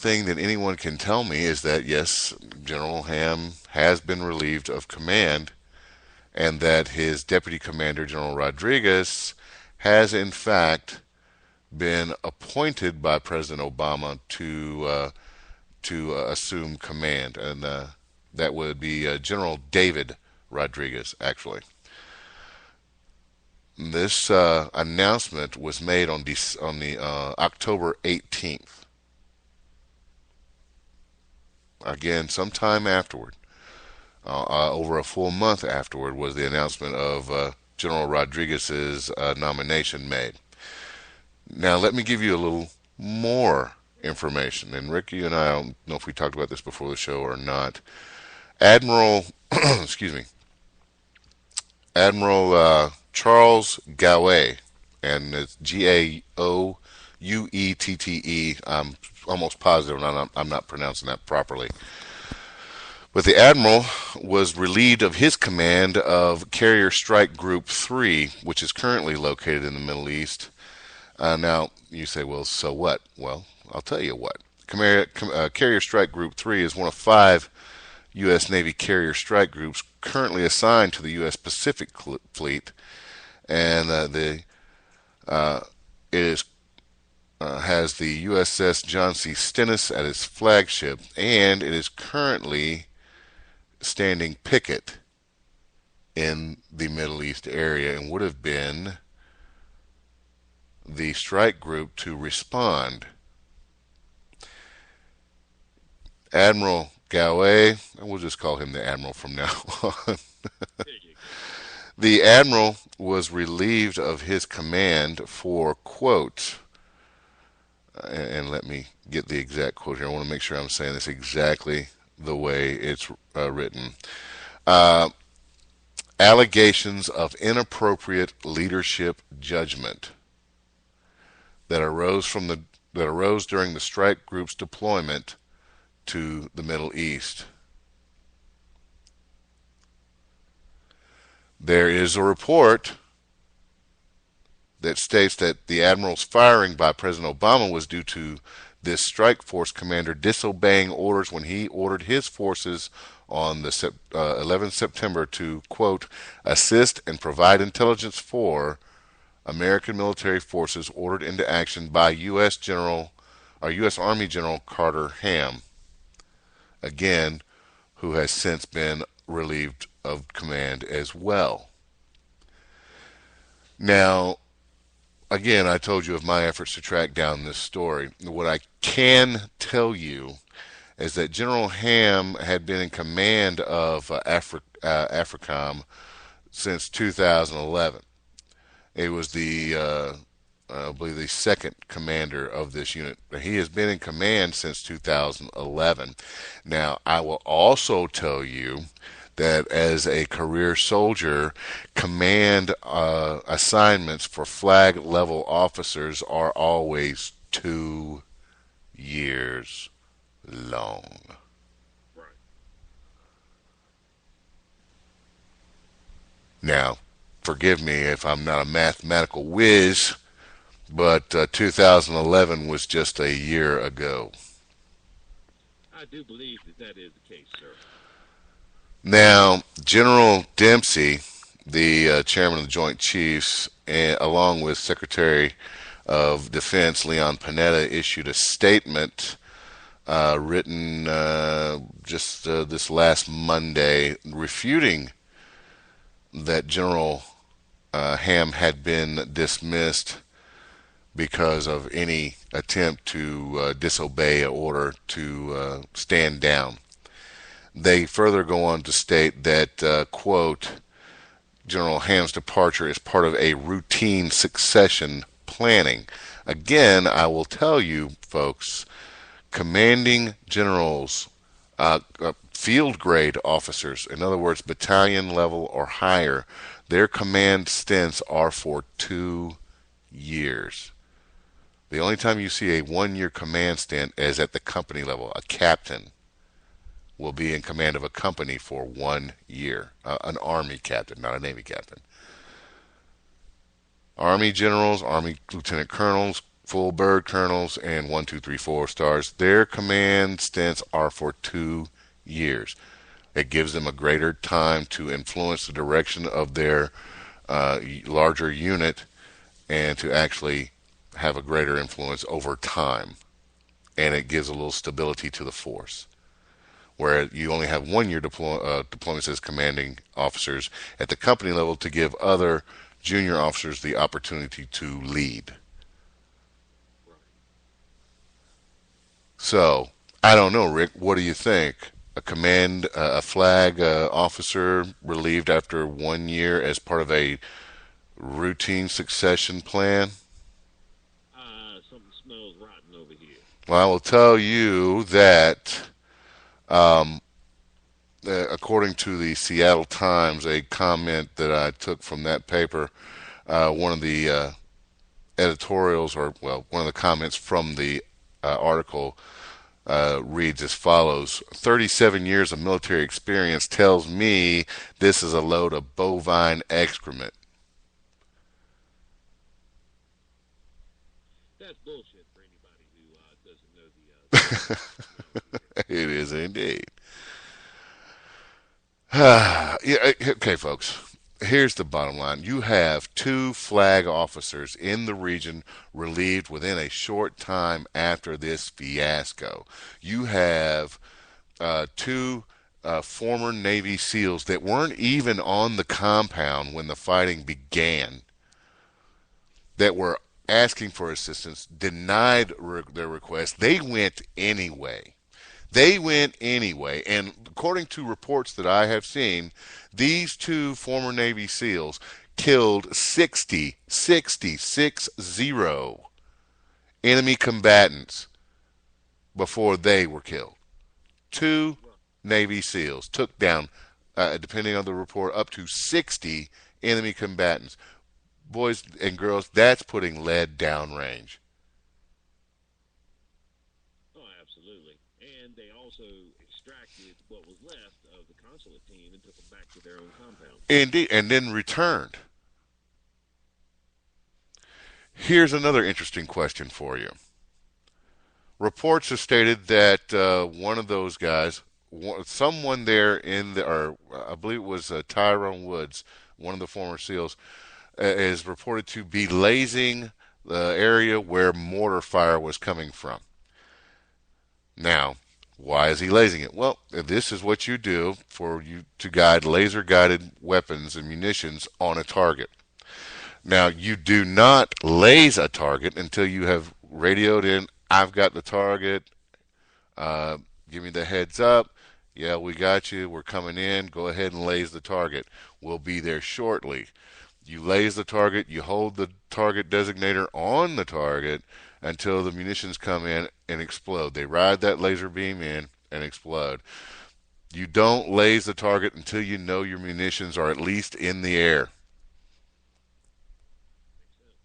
thing that anyone can tell me is that, yes, General Ham has been relieved of command, and that his deputy commander, General Rodriguez, has in fact been appointed by President Obama to assume command, and that would be General David Rodriguez, actually. This announcement was made on the October 18th. Again, sometime afterward, over a full month afterward, was the announcement of General Rodriguez's nomination made. Now, let me give you a little more information. And Rick, you and I don't know if we talked about this before the show or not. Admiral, excuse me, Admiral Charles Gouet, and it's Gauette. I'm almost positive I'm not pronouncing that properly. But the admiral was relieved of his command of Carrier Strike Group 3, which is currently located in the Middle East. Now, you say, well, so what? Well, I'll tell you what. Carrier Strike Group 3 is one of 5 U.S. Navy carrier strike groups currently assigned to the U.S. Pacific Fleet, and it has the USS John C. Stennis at its flagship, and it is currently standing picket in the Middle East area, and would have been the strike group to respond. Admiral Gouet, and we'll just call him the Admiral from now on. The Admiral was relieved of his command for, quote, and let me get the exact quote here. I want to make sure I'm saying this exactly the way it's written. Allegations of inappropriate leadership judgment that arose during the strike group's deployment to the Middle East. There is a report that states that the admiral's firing by President Obama was due to this strike force commander disobeying orders when he ordered his forces on the 11th September to, quote, assist and provide intelligence for American military forces ordered into action by U.S. Army General Carter Ham, again, who has since been relieved of command as well. Now, again, I told you of my efforts to track down this story. What I can tell you is that General Ham had been in command of AFRICOM since 2011. It was I believe the second commander of this unit. He has been in command since 2011. Now, I will also tell you that as a career soldier, command assignments for flag level officers are always 2 years long. Right. Now, forgive me if I'm not a mathematical whiz, but 2011 was just a year ago. I do believe that is the case, sir. Now, General Dempsey, the chairman of the Joint Chiefs, along with Secretary of Defense Leon Panetta, issued a statement written just this last Monday refuting that General Ham had been dismissed because of any attempt to disobey an order to stand down. They further go on to state that, quote, General Ham's departure is part of a routine succession planning. Again, I will tell you, folks, commanding generals, field grade officers, in other words, battalion level or higher, their command stints are for 2 years. The only time you see a 1-year command stint is at the company level. A captain will be in command of a company for 1 year. An Army captain, not a Navy captain. Army generals, Army lieutenant colonels, full bird colonels and 1, 2, 3, 4 stars. Their command stints are for 2 years. It gives them a greater time to influence the direction of their larger unit and to actually have a greater influence over time. And it gives a little stability to the force. Where you only have 1 year deployments as commanding officers at the company level to give other junior officers the opportunity to lead. Right. So, I don't know, Rick. What do you think? A flag officer relieved after 1 year as part of a routine succession plan? Something smells rotten over here. Well, I will tell you that, according to the Seattle Times, a comment that I took from that paper, one of the editorials, or well, one of the comments from the article reads as follows: 37 years of military experience tells me this is a load of bovine excrement. That's bullshit for anybody who doesn't know the science around here. It is indeed. Yeah, okay, folks. Here's the bottom line. You have 2 flag officers in the region relieved within a short time after this fiasco. You have two former Navy SEALs that weren't even on the compound when the fighting began, that were asking for assistance, denied their request. They went anyway. They went anyway. And according to reports that I have seen, these 2 former Navy SEALs killed 60 enemy combatants before they were killed. Two Right. Navy SEALs took down, depending on the report, up to 60 enemy combatants. Boys and girls, that's putting lead downrange. Oh, absolutely. And they also extracted what was left of the consulate team and took them back to their own compound. Indeed, and then returned. Here's another interesting question for you. Reports have stated that one of those guys, someone there in the, or I believe it was Tyrone Woods, one of the former SEALs, is reported to be lasing the area where mortar fire was coming from. Now, why is he lasing it? Well, this is what you do for you to guide laser guided weapons and munitions on a target. Now, you do not lase a target until you have radioed in, I've got the target, uh, give me the heads up. Yeah, we got you. We're coming in. Go ahead and lase the target. We'll be there shortly. You lase the target. You hold the target designator on the target until the munitions come in and explode. They ride that laser beam in and explode. You don't lase the target until you know your munitions are at least in the air. Makes sense.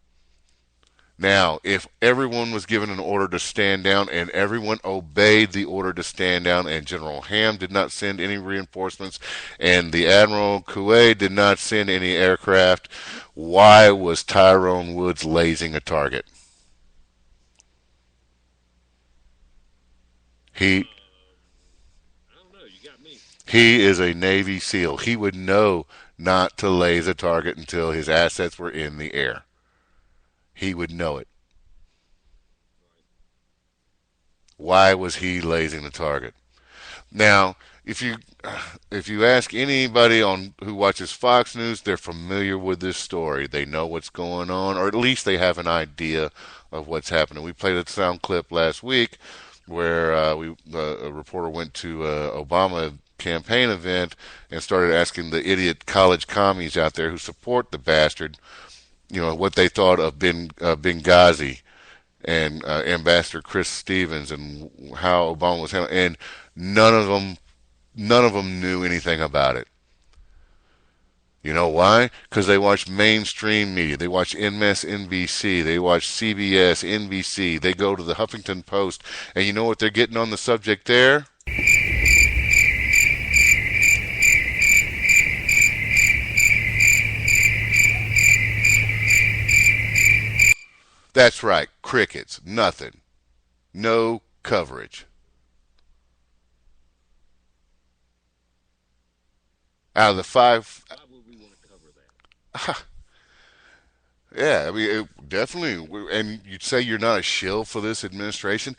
Now, if everyone was given an order to stand down and everyone obeyed the order to stand down, and General Ham did not send any reinforcements, and the Admiral Coué did not send any aircraft, why was Tyrone Woods lasing a target? He I don't know. You got me. he is a Navy SEAL. He would know not to lase a target until his assets were in the air. He would know it. Right. Why was he lasing the target? Now, if you if you ask anybody on who watches Fox News, they're familiar with this story. They know what's going on, or at least they have an idea of what's happening. We played a sound clip last week where a reporter went to Obama campaign event and started asking the idiot college commies out there who support the bastard, what they thought of Benghazi and Ambassador Chris Stevens and how Obama was handling, and none of them none of them knew anything about it. You know why? Because they watch mainstream media. They watch MSNBC. They watch CBS, NBC. They go to the Huffington Post, and you know what they're getting on the subject there? That's right, Crickets. Nothing. No coverage. Out of the five, Why would we want to cover that? yeah, I mean, definitely. And you'd say you're not a shill for this administration.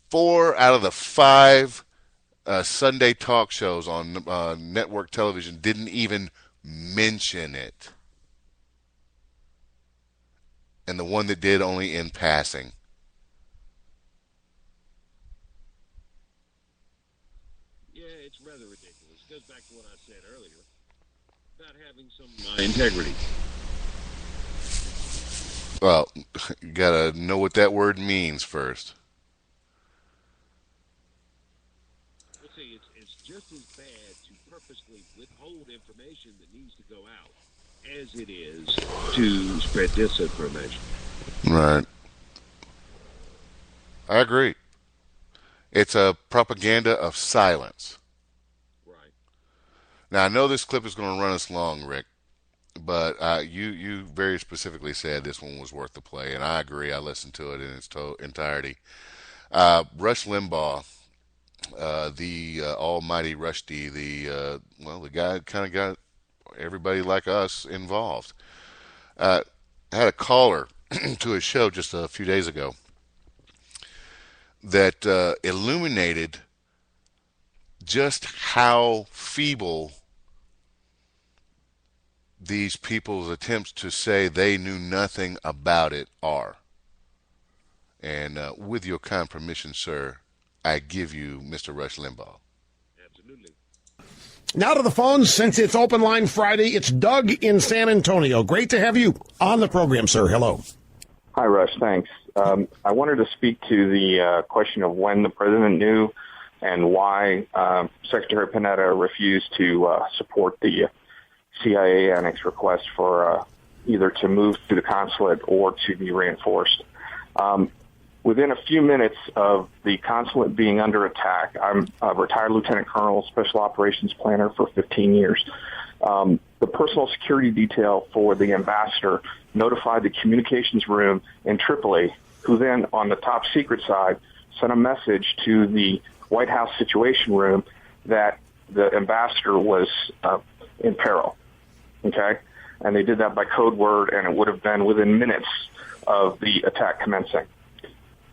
4 out of the 5 Sunday talk shows on network television didn't even mention it. And the one that did only in passing. Yeah, it's rather ridiculous. It goes back to what I said earlier about having some integrity. Well, you gotta know what that word means first. Well, see, it's just as bad to purposely withhold information that needs to go out as it is to spread disinformation. Right. I agree. It's a propaganda of silence. Right. Now, I know this clip is going to run us long, Rick, but you very specifically said this one was worth the play, and I agree. I listened to it in its entirety. Rush Limbaugh, the almighty Rushdie, the guy kind of got everybody like us involved. Had a caller to his show just a few days ago that illuminated just how feeble these people's attempts to say they knew nothing about it are. And with your kind permission, sir, I give you Mr. Rush Limbaugh. Absolutely. Now to the phones, since it's Open Line Friday, it's Doug in San Antonio. Great to have you on the program, sir. Hello. Hi, Rush. Thanks. I wanted to speak to the question of when the president knew and why Secretary Panetta refused to support the CIA annex request for either to move to the consulate or to be reinforced. Within a few minutes of the consulate being under attack, I'm a retired lieutenant colonel, special operations planner for 15 years. The personal security detail for the ambassador notified the communications room in Tripoli, who then, on the top secret side, sent a message to the White House Situation Room that the ambassador was in peril. Okay? And they did that by code word, and it would have been within minutes of the attack commencing.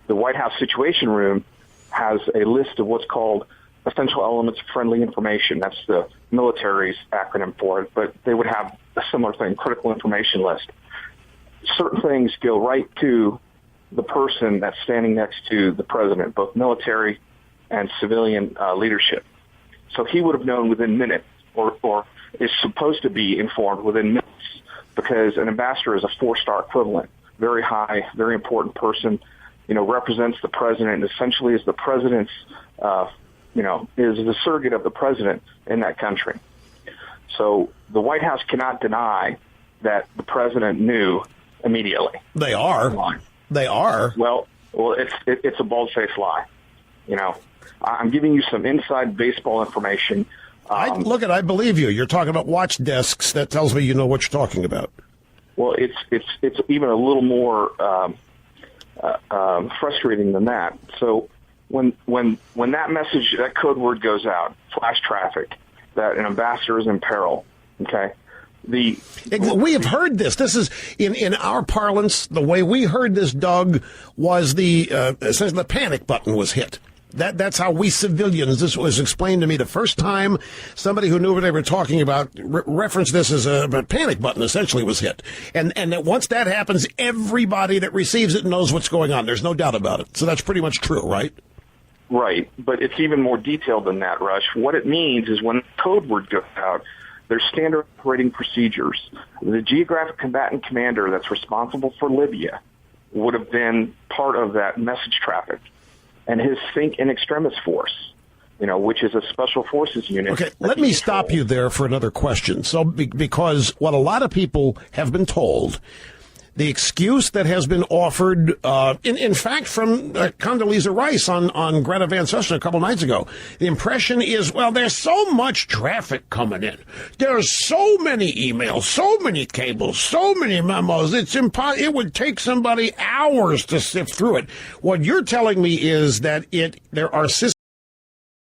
The White House Situation Room has a list of what's called essential elements of friendly information. That's the military's acronym for it, but they would have a similar thing, critical information list. Certain things go right to the person that's standing next to the president, both military and civilian leadership. So he would have known within minutes, or is supposed to be informed within minutes, because an ambassador is a 4-star equivalent, very high, very important person, represents the president, and essentially is the president's, is the surrogate of the president in that country. So the White House cannot deny that the president knew immediately. They are. They are. Well, it's a bald-faced lie. I'm giving you some inside baseball information. I believe you. You're talking about watch desks. That tells me you know what you're talking about. Well, it's even a little more frustrating than that. So when that message, that code word goes out, flash traffic, that an ambassador is in peril, okay? We have heard this. This is in our parlance. The way we heard this, Doug, was essentially the panic button was hit. That's how we civilians. This was explained to me the first time somebody who knew what they were talking about referenced this as a panic button. Essentially, was hit, and that once that happens, everybody that receives it knows what's going on. There's no doubt about it. So that's pretty much true, right? Right, but it's even more detailed than that, Rush. What it means is when the code word goes out, there's standard operating procedures. The geographic combatant commander that's responsible for Libya would have been part of that message traffic, and his Think in Extremis force, which is a special forces unit. Okay, let me stop you there for another question. So, because what a lot of people have been told, The excuse that has been offered, in fact, from Condoleezza Rice on Greta Van Susteren a couple nights ago, the impression is, well, there's so much traffic coming in. There's so many emails, so many cables, so many memos. It's it would take somebody hours to sift through it. What you're telling me is that there are systems